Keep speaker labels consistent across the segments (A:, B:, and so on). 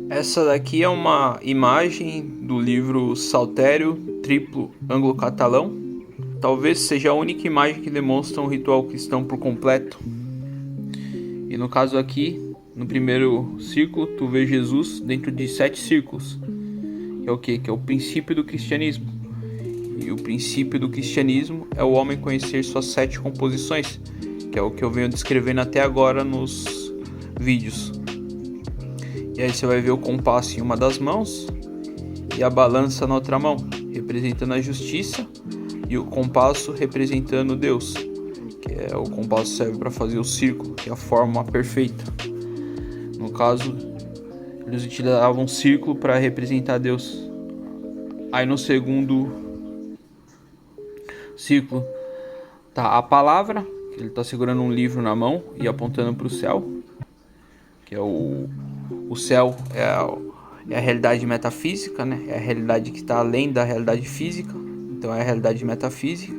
A: Essa daqui é uma imagem do livro Saltério Triplo Anglo-Catalão. Talvez seja a única imagem que demonstra um ritual cristão por completo. E no caso aqui, no primeiro círculo, tu vê Jesus dentro de 7 círculos. Que é o quê? Que é o princípio do cristianismo. E o princípio do cristianismo é o homem conhecer suas 7 composições, que é o que eu venho descrevendo até agora nos vídeos. E aí você vai ver o compasso em uma das mãos e a balança na outra mão, representando a justiça, e o compasso representando Deus, que é o compasso serve para fazer o círculo, que é a forma perfeita. No caso, eles utilizavam um círculo para representar Deus. Aí no segundo círculo tá a palavra, que ele está segurando um livro na mão e apontando para o céu, que é o céu é a realidade metafísica, né? É a realidade que está além da realidade física, então é a realidade metafísica.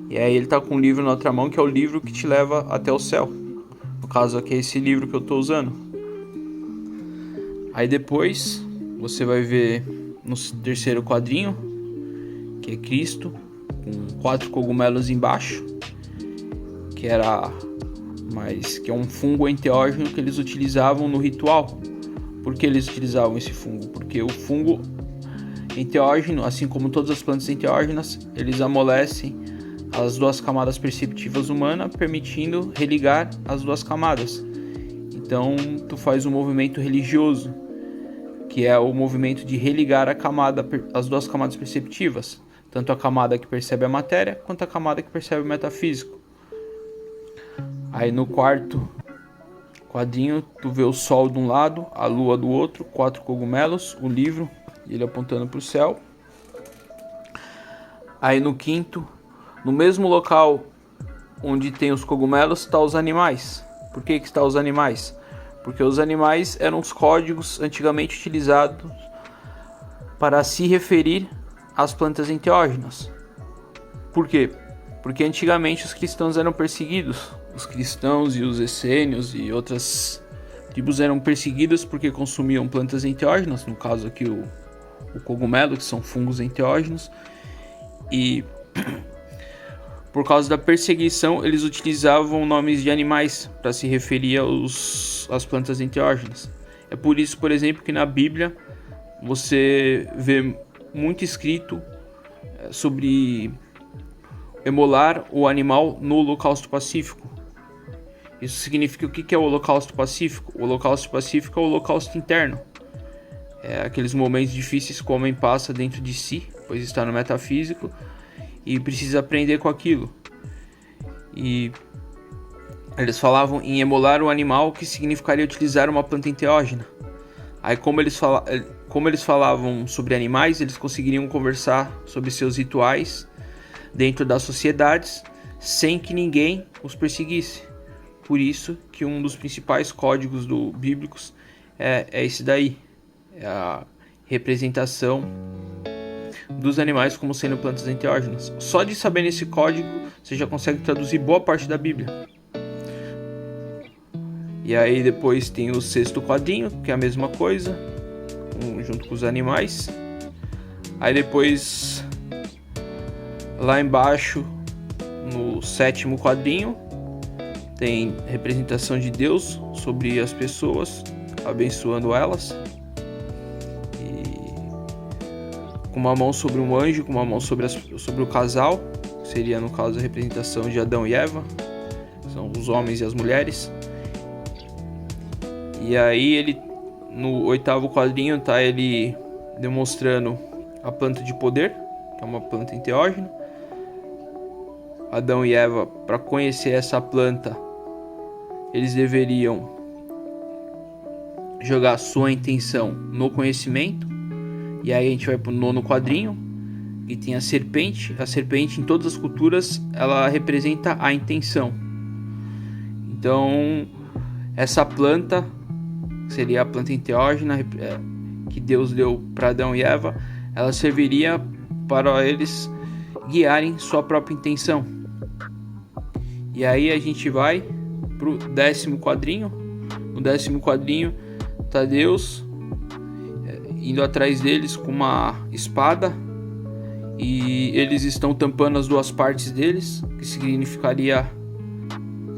A: E aí ele está com um livro na outra mão, que é o livro que te leva até o céu. No caso aqui é esse livro que eu estou usando. Aí depois você vai ver no terceiro quadrinho, que é Cristo, com 4 cogumelos embaixo, que é um fungo enteógeno que eles utilizavam no ritual. Por que eles utilizavam esse fungo? Porque o fungo enteógeno, assim como todas as plantas enteógenas, eles amolecem as 2 camadas perceptivas humanas, permitindo religar as 2 camadas. Então tu faz um movimento religioso, que é o movimento de religar as 2 camadas perceptivas, tanto a camada que percebe a matéria, quanto a camada que percebe o metafísico. Aí no quarto quadrinho, tu vê o sol de um lado, a lua do outro, 4 cogumelos, o livro, e ele apontando para o céu. Aí no quinto, no mesmo local onde tem os cogumelos, está os animais. Por que está os animais? Porque os animais eram os códigos antigamente utilizados para se referir às plantas enteógenas. Por quê? Porque antigamente os cristãos eram perseguidos. Os cristãos e os essênios e outras tribos eram perseguidas porque consumiam plantas enteógenas, no caso aqui o cogumelo, que são fungos enteógenos, e por causa da perseguição eles utilizavam nomes de animais para se referir às plantas enteógenas. É por isso, por exemplo, que na Bíblia você vê muito escrito sobre emolar o animal no Holocausto Pacífico. Isso significa o que é o Holocausto Pacífico? O Holocausto Pacífico é o Holocausto interno. É aqueles momentos difíceis que o homem passa dentro de si, pois está no metafísico, e precisa aprender com aquilo. E eles falavam em emolar o animal, que significaria utilizar uma planta enteógena. Aí como eles falavam sobre animais, eles conseguiriam conversar sobre seus rituais dentro das sociedades, sem que ninguém os perseguisse. Por isso que um dos principais códigos bíblicos é esse daí. É a representação dos animais como sendo plantas enteógenas. Só de saber esse código, você já consegue traduzir boa parte da Bíblia. E aí depois tem o sexto quadrinho, que é a mesma coisa, junto com os animais. Aí depois, lá embaixo, no sétimo quadrinho, tem representação de Deus sobre as pessoas, abençoando elas. E com uma mão sobre um anjo, com uma mão sobre o casal, que seria no caso a representação de Adão e Eva, são os homens e as mulheres. E aí ele, no oitavo quadrinho, tá ele demonstrando a planta de poder, que é uma planta enteógena. Adão e Eva, para conhecer essa planta, eles deveriam jogar sua intenção no conhecimento. E aí a gente vai para o nono quadrinho, e tem a serpente. A serpente, em todas as culturas, ela representa a intenção. Então, essa planta, que seria a planta enteógena que Deus deu para Adão e Eva, ela serviria para eles guiarem sua própria intenção. E aí a gente vai pro 10º quadrinho. No 10º quadrinho contra Deus, indo atrás deles com uma espada, e eles estão tampando as duas partes deles, que significaria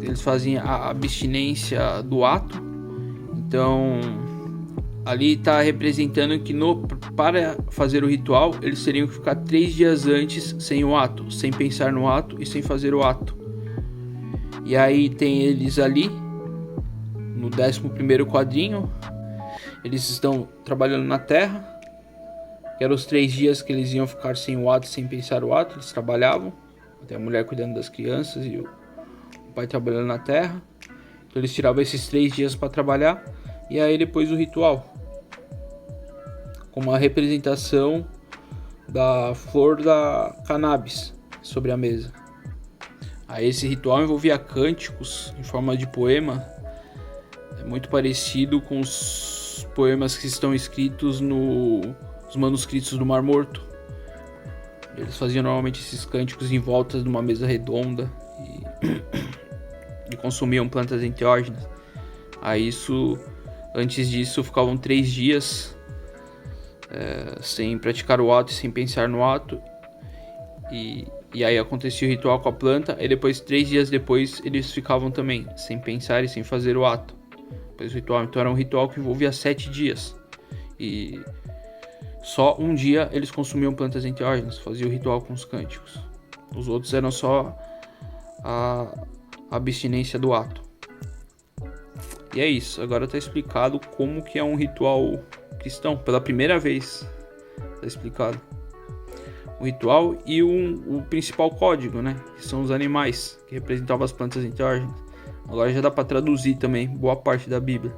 A: que eles fazem a abstinência do ato. Então ali está representando que para fazer o ritual eles teriam que ficar 3 dias antes sem o ato, sem pensar no ato e sem fazer o ato. E aí tem eles ali no 11º quadrinho, eles estão trabalhando na terra, que eram os 3 dias que eles iam ficar sem o ato, sem pensar o ato. Eles trabalhavam, até a mulher cuidando das crianças e o pai trabalhando na terra. Então eles tiravam esses 3 dias para trabalhar, e aí depois o ritual, com uma representação da flor da cannabis sobre a mesa. Aí esse ritual envolvia cânticos em forma de poema, muito parecido com os poemas que estão escritos nos manuscritos do Mar Morto. Eles faziam normalmente esses cânticos em volta de uma mesa redonda e consumiam plantas enteógenas. Aí antes disso ficavam 3 dias sem praticar o ato e sem pensar no ato, e aí acontecia o ritual com a planta, e depois 3 dias depois eles ficavam também sem pensar e sem fazer o ato. Depois o ritual, então era um ritual que envolvia 7 dias, e só um dia eles consumiam plantas enteógenas, faziam o ritual com os cânticos. Os outros eram só a abstinência do ato. E é isso, agora está explicado como que é um ritual cristão, pela primeira vez está explicado o ritual e o principal código, né, que são os animais que representavam as plantas enteógenas. Agora já dá para traduzir também boa parte da Bíblia.